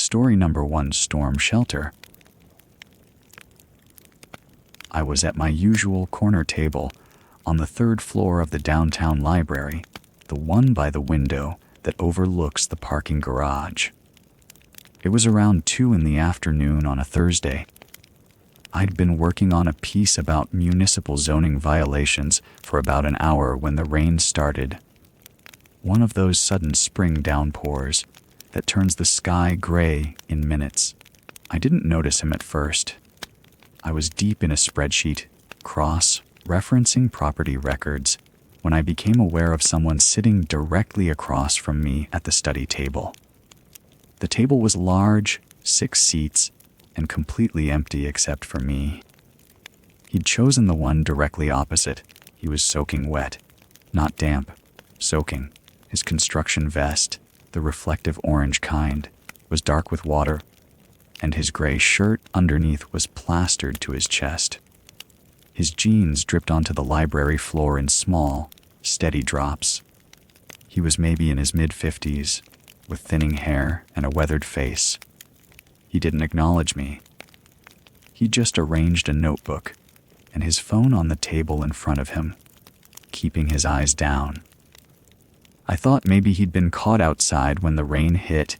Story number 1: Storm Shelter. I was at my usual corner table on the 3rd floor of the downtown library, the one by the window that overlooks the parking garage. It was around 2 in the afternoon on a Thursday. I'd been working on a piece about municipal zoning violations for about an hour when the rain started. One of those sudden spring downpours that turns the sky gray in minutes. I didn't notice him at first. I was deep in a spreadsheet, cross-referencing property records, when I became aware of someone sitting directly across from me at the study table. The table was large, 6 seats, and completely empty except for me. He'd chosen the one directly opposite. He was soaking wet, not damp, soaking. His construction vest, the reflective orange kind, was dark with water, and his gray shirt underneath was plastered to his chest. His jeans dripped onto the library floor in small, steady drops. He was maybe in his mid-50s, with thinning hair and a weathered face. He didn't acknowledge me. He just arranged a notebook and his phone on the table in front of him, keeping his eyes down. I thought maybe he'd been caught outside when the rain hit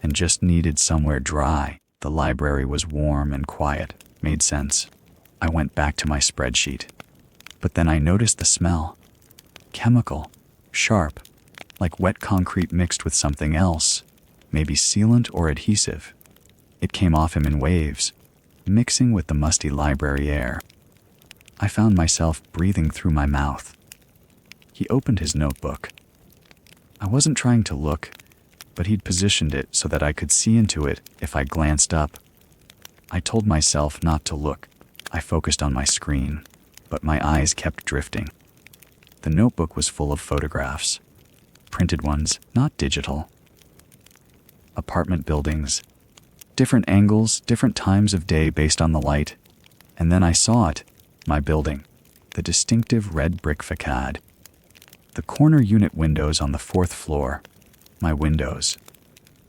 and just needed somewhere dry. The library was warm and quiet. Made sense. I went back to my spreadsheet. But then I noticed the smell. Chemical. Sharp. Like wet concrete mixed with something else. Maybe sealant or adhesive. It came off him in waves, mixing with the musty library air. I found myself breathing through my mouth. He opened his notebook. I wasn't trying to look, but he'd positioned it so that I could see into it if I glanced up. I told myself not to look. I focused on my screen, but my eyes kept drifting. The notebook was full of photographs. Printed ones, not digital. Apartment buildings. Different angles, different times of day based on the light. And then I saw it, my building, the distinctive red brick facade. The corner unit windows on the 4th floor. My windows.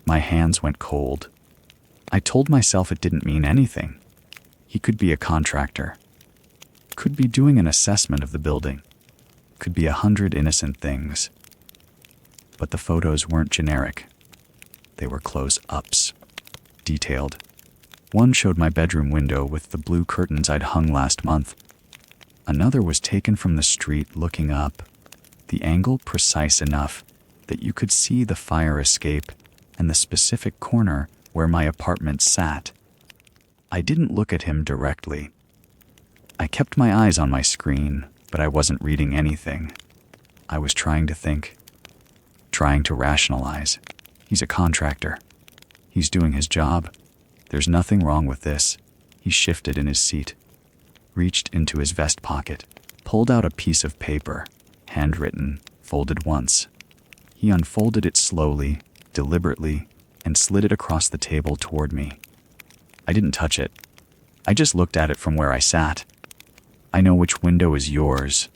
My hands went cold. I told myself it didn't mean anything. He could be a contractor. Could be doing an assessment of the building. Could be 100 innocent things. But the photos weren't generic. They were close-ups. Detailed. One showed my bedroom window with the blue curtains I'd hung last month. Another was taken from the street looking up. The angle precise enough that you could see the fire escape and the specific corner where my apartment sat. I didn't look at him directly. I kept my eyes on my screen, but I wasn't reading anything. I was trying to think. Trying to rationalize. He's a contractor. He's doing his job. There's nothing wrong with this. He shifted in his seat, reached into his vest pocket, pulled out a piece of paper, handwritten, folded once. He unfolded it slowly, deliberately, and slid it across the table toward me. I didn't touch it. I just looked at it from where I sat. I know which window is yours.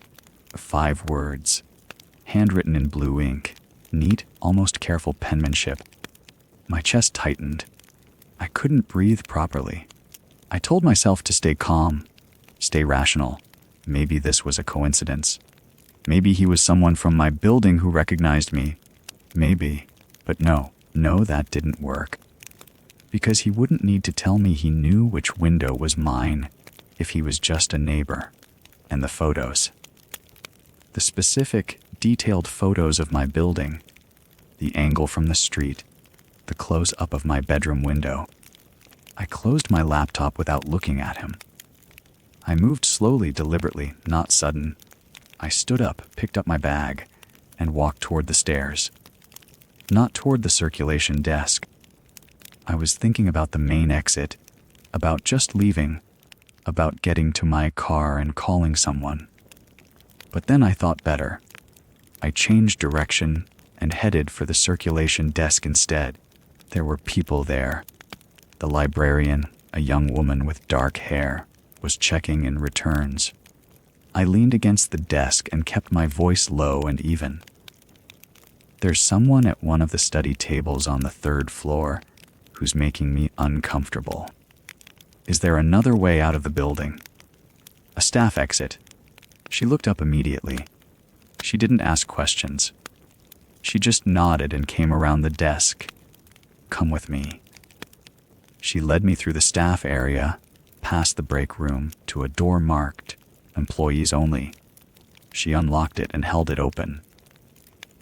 5 words. Handwritten in blue ink. Neat, almost careful penmanship. My chest tightened. I couldn't breathe properly. I told myself to stay calm, stay rational. Maybe this was a coincidence. Maybe he was someone from my building who recognized me. Maybe. But no, that didn't work. Because he wouldn't need to tell me he knew which window was mine if he was just a neighbor. And the photos. The specific, detailed photos of my building. The angle from the street. The close-up of my bedroom window. I closed my laptop without looking at him. I moved slowly, deliberately, not sudden. I stood up, picked up my bag, and walked toward the stairs. Not toward the circulation desk. I was thinking about the main exit, about just leaving, about getting to my car and calling someone. But then I thought better. I changed direction and headed for the circulation desk instead. There were people there. The librarian, a young woman with dark hair, was checking in returns. I leaned against the desk and kept my voice low and even. There's someone at one of the study tables on the 3rd floor who's making me uncomfortable. Is there another way out of the building? A staff exit. She looked up immediately. She didn't ask questions. She just nodded and came around the desk. Come with me. She led me through the staff area, past the break room, to a door marked Employees Only. She unlocked it and held it open.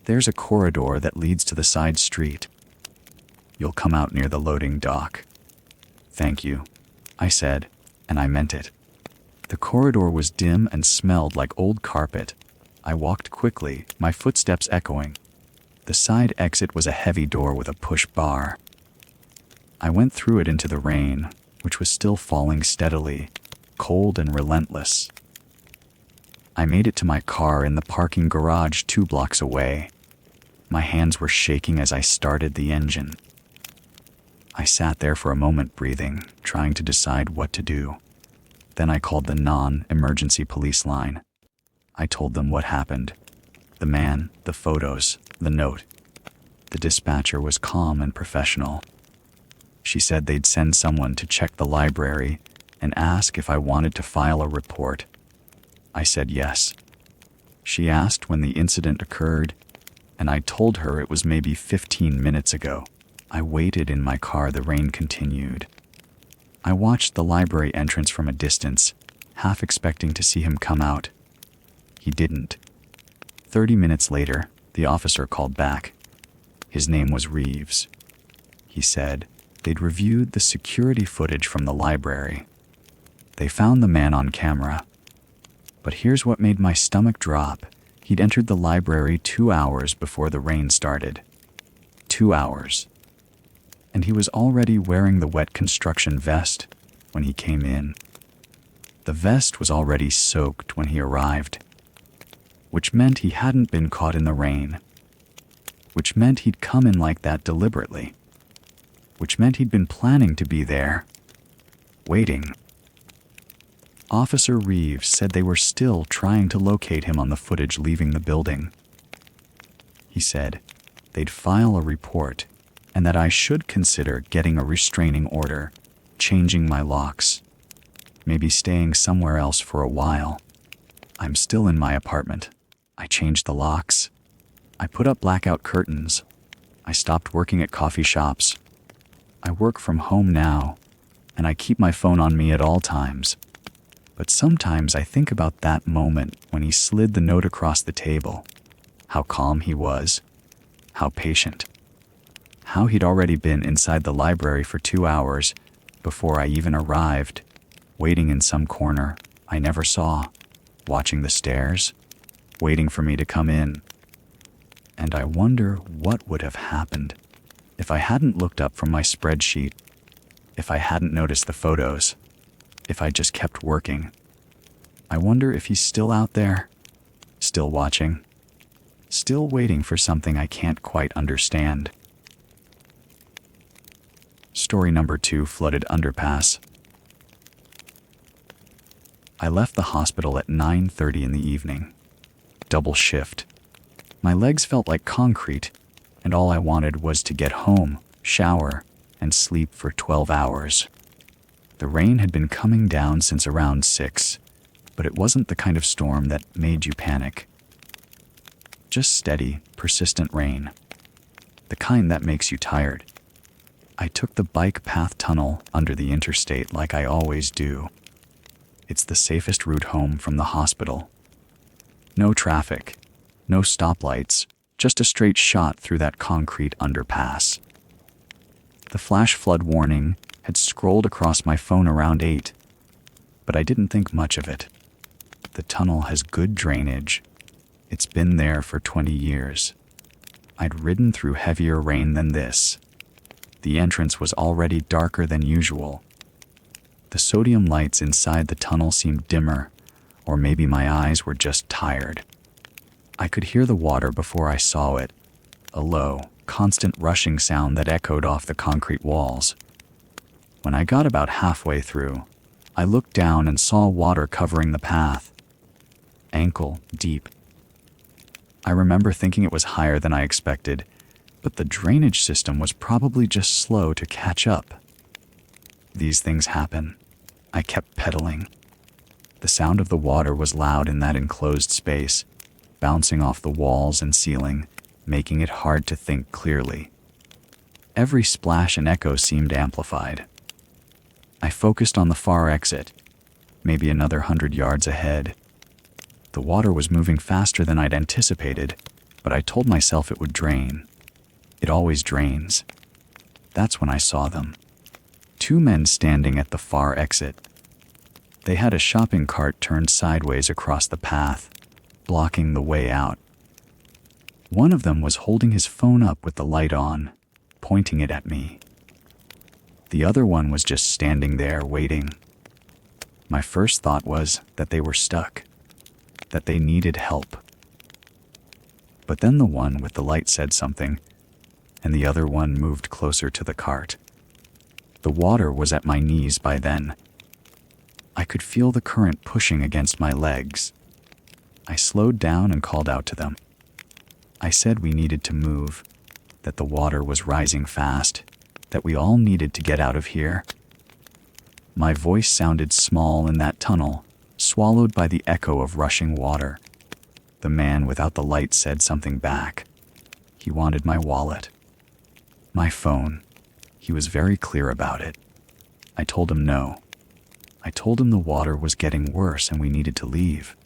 There's a corridor that leads to the side street. You'll come out near the loading dock. Thank you, I said, and I meant it. The corridor was dim and smelled like old carpet. I walked quickly, my footsteps echoing. The side exit was a heavy door with a push bar. I went through it into the rain, which was still falling steadily, cold and relentless. I made it to my car in the parking garage 2 blocks away. My hands were shaking as I started the engine. I sat there for a moment breathing, trying to decide what to do. Then I called the non-emergency police line. I told them what happened. The man, the photos, the note. The dispatcher was calm and professional. She said they'd send someone to check the library and ask if I wanted to file a report. I said yes. She asked when the incident occurred, and I told her it was maybe 15 minutes ago. I waited in my car. The rain continued. I watched the library entrance from a distance, half expecting to see him come out. He didn't. 30 minutes later, the officer called back. His name was Reeves. He said they'd reviewed the security footage from the library. They found the man on camera. But here's what made my stomach drop. He'd entered the library 2 hours before the rain started. 2 hours. And he was already wearing the wet construction vest when he came in. The vest was already soaked when he arrived, which meant he hadn't been caught in the rain, which meant he'd come in like that deliberately, which meant he'd been planning to be there, waiting. Officer Reeves said they were still trying to locate him on the footage leaving the building. He said they'd file a report and that I should consider getting a restraining order, changing my locks, maybe staying somewhere else for a while. I'm still in my apartment. I changed the locks. I put up blackout curtains. I stopped working at coffee shops. I work from home now, and I keep my phone on me at all times. But sometimes I think about that moment when he slid the note across the table, how calm he was, how patient, how he'd already been inside the library for 2 hours before I even arrived, waiting in some corner I never saw, watching the stairs, waiting for me to come in. And I wonder what would have happened if I hadn't looked up from my spreadsheet, if I hadn't noticed the photos, if I just kept working. I wonder if he's still out there, still watching, still waiting for something I can't quite understand. Story number 2, Flooded Underpass. I left the hospital at 9:30 in the evening. Double shift. My legs felt like concrete, and all I wanted was to get home, shower, and sleep for 12 hours. The rain had been coming down since around 6, but it wasn't the kind of storm that made you panic. Just steady, persistent rain. The kind that makes you tired. I took the bike path tunnel under the interstate like I always do. It's the safest route home from the hospital. No traffic, no stoplights, just a straight shot through that concrete underpass. The flash flood warning had scrolled across my phone around 8, but I didn't think much of it. The tunnel has good drainage. It's been there for 20 years. I'd ridden through heavier rain than this. The entrance was already darker than usual. The sodium lights inside the tunnel seemed dimmer, or maybe my eyes were just tired. I could hear the water before I saw it, a low, constant rushing sound that echoed off the concrete walls. When I got about halfway through, I looked down and saw water covering the path, ankle deep. I remember thinking it was higher than I expected, but the drainage system was probably just slow to catch up. These things happen. I kept pedaling. The sound of the water was loud in that enclosed space, bouncing off the walls and ceiling, making it hard to think clearly. Every splash and echo seemed amplified. I focused on the far exit, maybe another 100 yards ahead. The water was moving faster than I'd anticipated, but I told myself it would drain. It always drains. That's when I saw them. 2 men standing at the far exit. They had a shopping cart turned sideways across the path, blocking the way out. One of them was holding his phone up with the light on, pointing it at me. The other one was just standing there waiting. My first thought was that they were stuck, that they needed help. But then the one with the light said something, and the other one moved closer to the cart. The water was at my knees by then. I could feel the current pushing against my legs. I slowed down and called out to them. I said we needed to move, that the water was rising fast, that we all needed to get out of here. My voice sounded small in that tunnel, swallowed by the echo of rushing water. The man without the light said something back. He wanted my wallet. My phone. He was very clear about it. I told him no. I told him the water was getting worse and we needed to leave.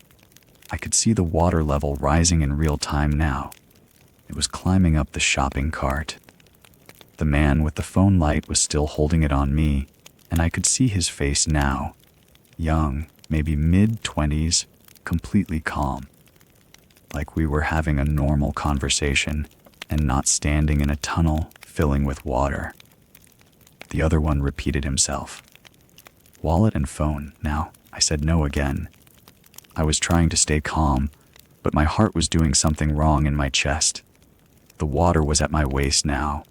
I could see the water level rising in real time now. It was climbing up the shopping cart. The man with the phone light was still holding it on me, and I could see his face now. Young, maybe mid-20s, completely calm. Like we were having a normal conversation and not standing in a tunnel filling with water. The other one repeated himself. Wallet and phone, now. I said no again. I was trying to stay calm, but my heart was doing something wrong in my chest. The water was at my waist now.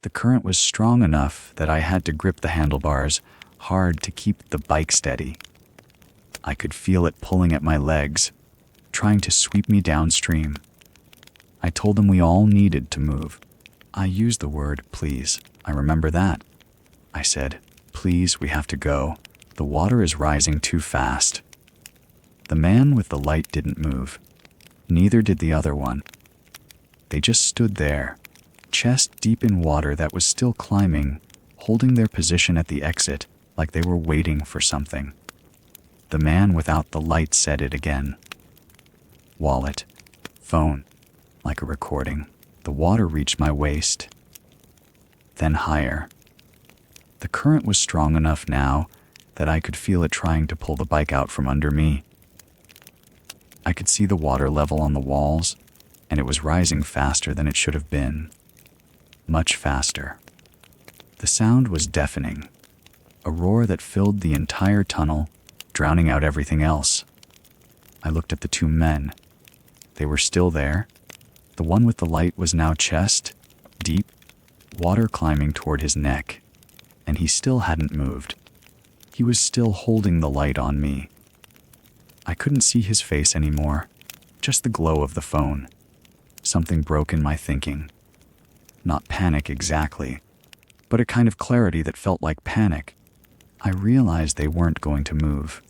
The current was strong enough that I had to grip the handlebars hard to keep the bike steady. I could feel it pulling at my legs, trying to sweep me downstream. I told them we all needed to move. I used the word please. I remember that. I said, please, we have to go. The water is rising too fast. The man with the light didn't move. Neither did the other one. They just stood there, chest deep in water that was still climbing, holding their position at the exit like they were waiting for something. The man without the light said it again. Wallet. Phone. Like a recording. The water reached my waist. Then higher. The current was strong enough now that I could feel it trying to pull the bike out from under me. I could see the water level on the walls, and it was rising faster than it should have been. Much faster. The sound was deafening, a roar that filled the entire tunnel, drowning out everything else. I looked at the 2 men. They were still there. The one with the light was now chest deep, water climbing toward his neck, and he still hadn't moved. He was still holding the light on me. I couldn't see his face anymore, just the glow of the phone. Something broke in my thinking. Not panic exactly, but a kind of clarity that felt like panic. I realized they weren't going to move.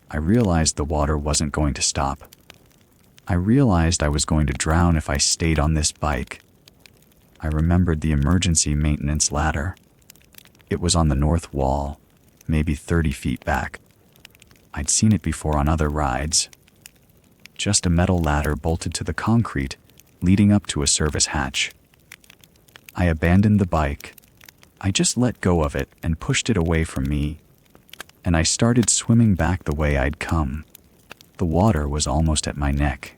I realized the water wasn't going to stop. I realized I was going to drown if I stayed on this bike. I remembered the emergency maintenance ladder. It was on the north wall, maybe 30 feet back. I'd seen it before on other rides. Just a metal ladder bolted to the concrete, leading up to a service hatch. I abandoned the bike. I just let go of it and pushed it away from me, and I started swimming back the way I'd come. The water was almost at my neck.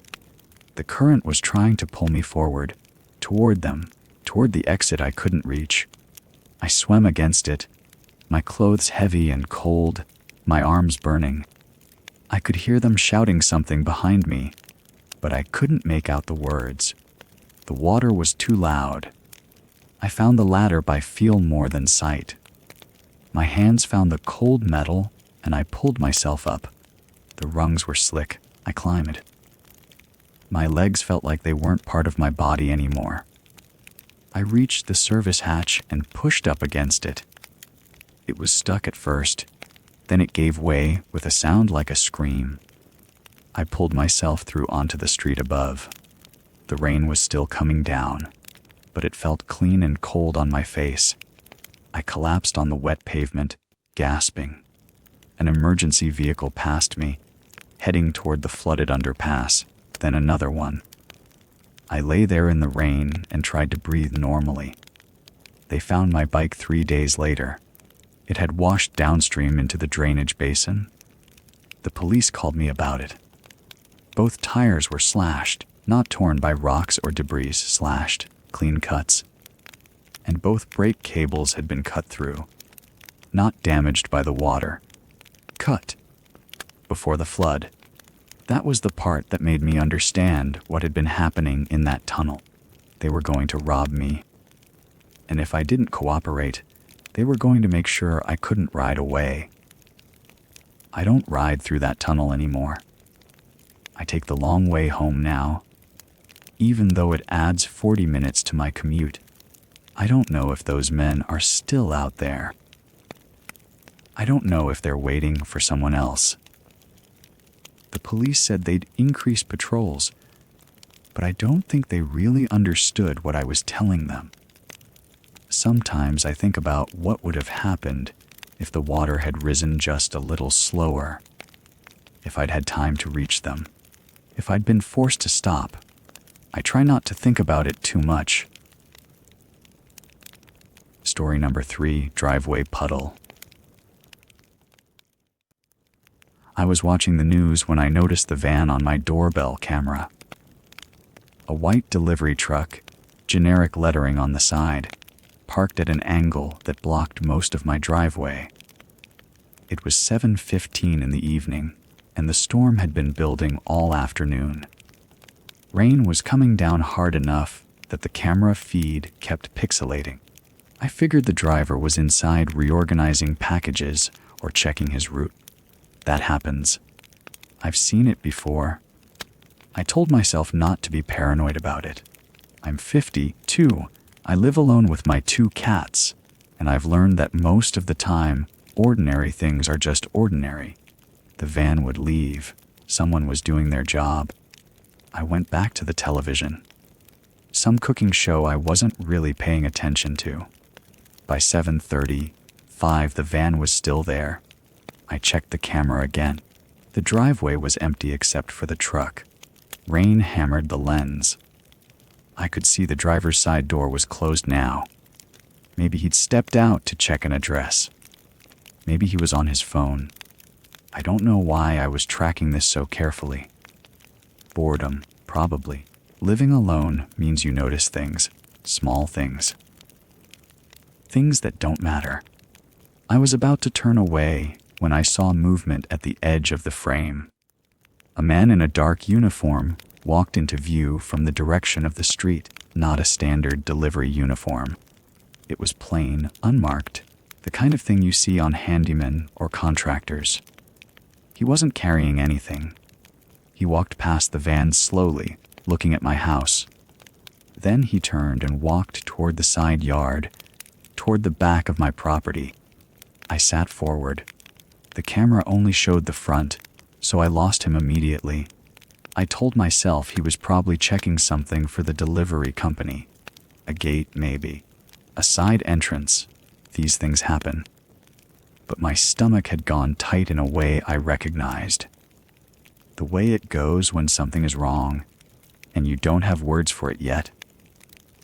The current was trying to pull me forward, toward them, toward the exit I couldn't reach. I swam against it, my clothes heavy and cold, my arms burning. I could hear them shouting something behind me, but I couldn't make out the words. The water was too loud. I found the ladder by feel more than sight. My hands found the cold metal, and I pulled myself up. The rungs were slick. I climbed. My legs felt like they weren't part of my body anymore. I reached the service hatch and pushed up against it. It was stuck at first, then it gave way with a sound like a scream. I pulled myself through onto the street above. The rain was still coming down, but it felt clean and cold on my face. I collapsed on the wet pavement, gasping. An emergency vehicle passed me, heading toward the flooded underpass, then another one. I lay there in the rain and tried to breathe normally. They found my bike 3 days later. It had washed downstream into the drainage basin. The police called me about it. Both tires were slashed, not torn by rocks or debris, slashed, clean cuts. And both brake cables had been cut through, not damaged by the water. Cut. Before the flood. That was the part that made me understand what had been happening in that tunnel. They were going to rob me. And if I didn't cooperate, they were going to make sure I couldn't ride away. I don't ride through that tunnel anymore. I take the long way home now. Even though it adds 40 minutes to my commute, I don't know if those men are still out there. I don't know if they're waiting for someone else. The police said they'd increase patrols, but I don't think they really understood what I was telling them. Sometimes I think about what would have happened if the water had risen just a little slower, if I'd had time to reach them, if I'd been forced to stop. I try not to think about it too much. Story number 3, Driveway Puddle. I was watching the news when I noticed the van on my doorbell camera. A white delivery truck, generic lettering on the side, parked at an angle that blocked most of my driveway. It was 7:15 in the evening, and the storm had been building all afternoon. Rain was coming down hard enough that the camera feed kept pixelating. I figured the driver was inside reorganizing packages or checking his route. That happens. I've seen it before. I told myself not to be paranoid about it. I'm 52. I live alone with my 2 cats, and I've learned that most of the time, ordinary things are just ordinary. The van would leave. Someone was doing their job. I went back to the television. Some cooking show I wasn't really paying attention to. By 7:35, the van was still there. I checked the camera again. The driveway was empty except for the truck. Rain hammered the lens. I could see the driver's side door was closed now. Maybe he'd stepped out to check an address. Maybe he was on his phone. I don't know why I was tracking this so carefully. Boredom, probably. Living alone means you notice things, small things. Things that don't matter. I was about to turn away when I saw movement at the edge of the frame. A man in a dark uniform walked into view from the direction of the street, not a standard delivery uniform. It was plain, unmarked, the kind of thing you see on handymen or contractors. He wasn't carrying anything. He walked past the van slowly, looking at my house. Then he turned and walked toward the side yard, toward the back of my property. I sat forward. The camera only showed the front, so I lost him immediately. I told myself he was probably checking something for the delivery company. A gate, maybe. A side entrance. These things happen. But my stomach had gone tight in a way I recognized. The way it goes when something is wrong, and you don't have words for it yet.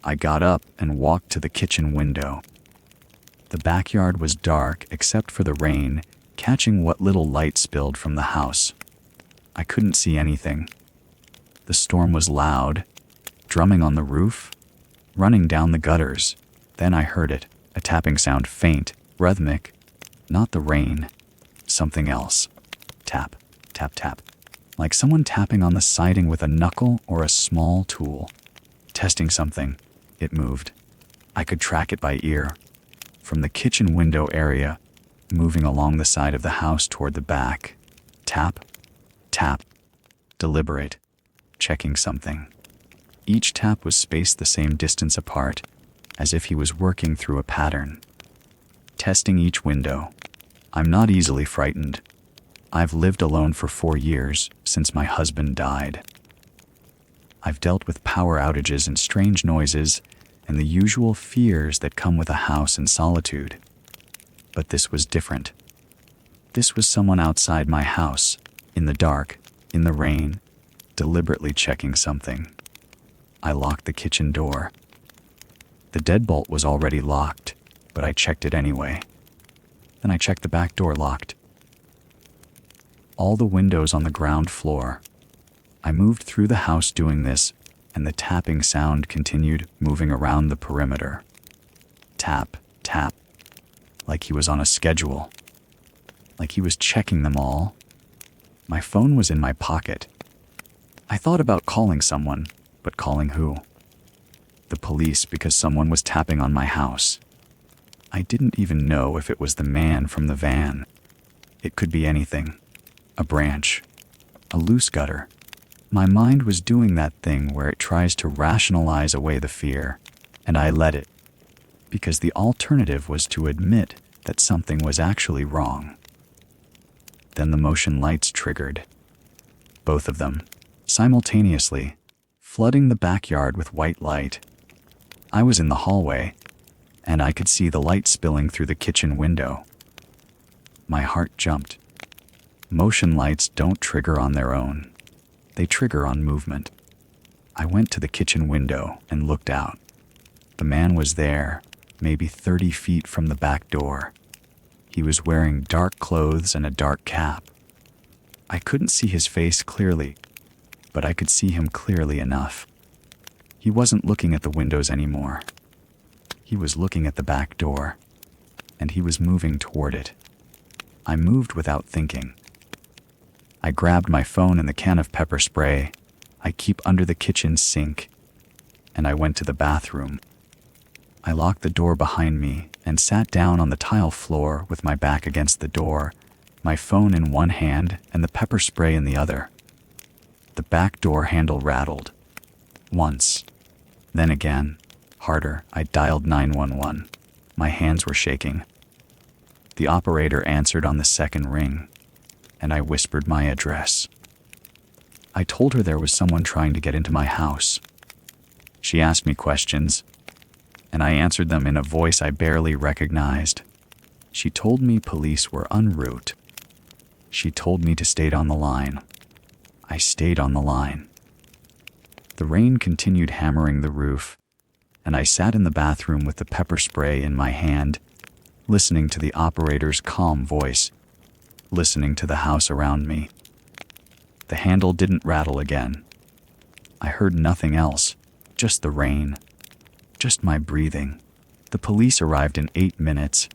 I got up and walked to the kitchen window. The backyard was dark except for the rain, catching what little light spilled from the house. I couldn't see anything. The storm was loud, drumming on the roof, running down the gutters. Then I heard it, a tapping sound, faint, rhythmic. Not the rain, something else. Tap, tap, tap. Like someone tapping on the siding with a knuckle or a small tool. Testing something. It moved. I could track it by ear. From the kitchen window area, moving along the side of the house toward the back. Tap, tap, deliberate. checking something. Each tap was spaced the same distance apart, as if he was working through a pattern. Testing each window. I'm not easily frightened. I've lived alone for 4 years, since my husband died. I've dealt with power outages and strange noises, and the usual fears that come with a house in solitude. But this was different. This was someone outside my house, in the dark, in the rain, deliberately checking something. I locked the kitchen door. The deadbolt was already locked, but I checked it anyway. Then I checked the back door locked. All the windows on the ground floor. I moved through the house doing this, and the tapping sound continued, moving around the perimeter. Tap, tap, like he was on a schedule. Like he was checking them all. My phone was in my pocket. I thought about calling someone, but calling who? The police, because someone was tapping on my house. I didn't even know if it was the man from the van. It could be anything. A branch. A loose gutter. My mind was doing that thing where it tries to rationalize away the fear, and I let it, because the alternative was to admit that something was actually wrong. Then the motion lights triggered. Both of them, simultaneously, flooding the backyard with white light. I was in the hallway, and I could see the light spilling through the kitchen window. My heart jumped. Motion lights don't trigger on their own. They trigger on movement. I went to the kitchen window and looked out. The man was there, maybe 30 feet from the back door. He was wearing dark clothes and a dark cap. I couldn't see his face clearly, but I could see him clearly enough. He wasn't looking at the windows anymore. He was looking at the back door, and he was moving toward it. I moved without thinking. I grabbed my phone and the can of pepper spray I keep under the kitchen sink, and I went to the bathroom. I locked the door behind me and sat down on the tile floor with my back against the door, my phone in one hand and the pepper spray in the other. The back door handle rattled. Once. Then again, harder, I dialed 911. My hands were shaking. The operator answered on the second ring, and I whispered my address. I told her there was someone trying to get into my house. She asked me questions, and I answered them in a voice I barely recognized. She told me police were en route. She told me to stay on the line. I stayed on the line. The rain continued hammering the roof, and I sat in the bathroom with the pepper spray in my hand, listening to the operator's calm voice, listening to the house around me. The handle didn't rattle again. I heard nothing else, just the rain, just my breathing. The police arrived in 8 minutes.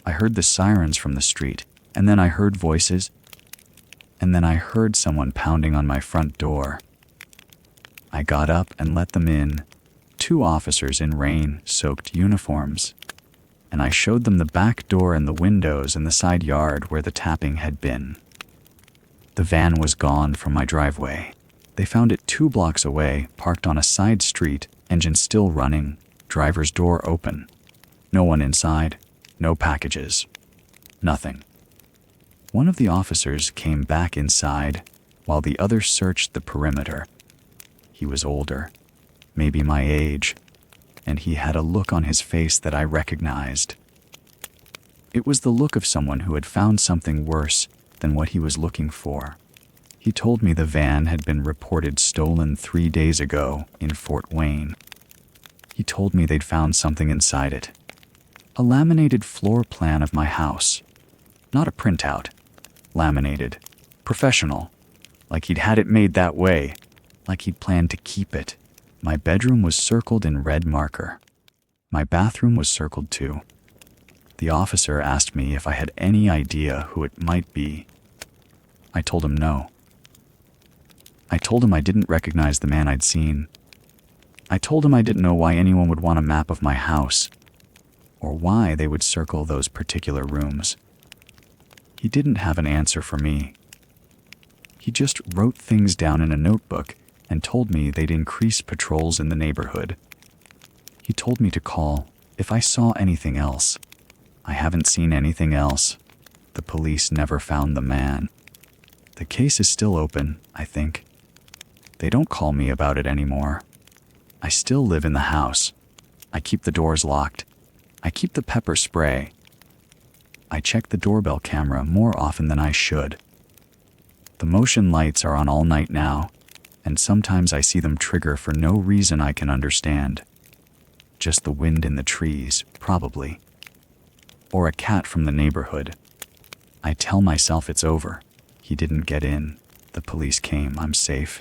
I heard the sirens from the street, and then I heard voices, and then I heard someone pounding on my front door. I got up and let them in, 2 officers in rain-soaked uniforms, and I showed them the back door and the windows in the side yard where the tapping had been. The van was gone from my driveway. They found it 2 blocks away, parked on a side street, engine still running, driver's door open. No one inside, no packages, nothing. One of the officers came back inside while the other searched the perimeter. He was older, maybe my age, and he had a look on his face that I recognized. It was the look of someone who had found something worse than what he was looking for. He told me the van had been reported stolen 3 days ago in Fort Wayne. He told me they'd found something inside it. A laminated floor plan of my house. Not a printout. Laminated. Professional. Like he'd had it made that way. Like he'd planned to keep it. My bedroom was circled in red marker. My bathroom was circled too. The officer asked me if I had any idea who it might be. I told him no. I told him I didn't recognize the man I'd seen. I told him I didn't know why anyone would want a map of my house, or why they would circle those particular rooms. He didn't have an answer for me. He just wrote things down in a notebook and told me they'd increase patrols in the neighborhood. He told me to call if I saw anything else. I haven't seen anything else. The police never found the man. The case is still open, I think. They don't call me about it anymore. I still live in the house. I keep the doors locked. I keep the pepper spray. I check the doorbell camera more often than I should. The motion lights are on all night now, and sometimes I see them trigger for no reason I can understand. Just the wind in the trees, probably. Or a cat from the neighborhood. I tell myself it's over. He didn't get in. The police came. I'm safe.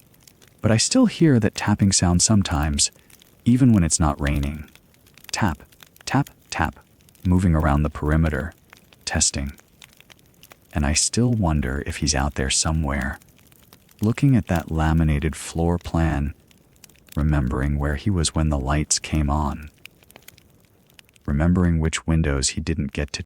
But I still hear that tapping sound sometimes, even when it's not raining. Tap, tap, tap, moving around the perimeter, testing. And I still wonder if he's out there somewhere, looking at that laminated floor plan, remembering where he was when the lights came on, remembering which windows he didn't get to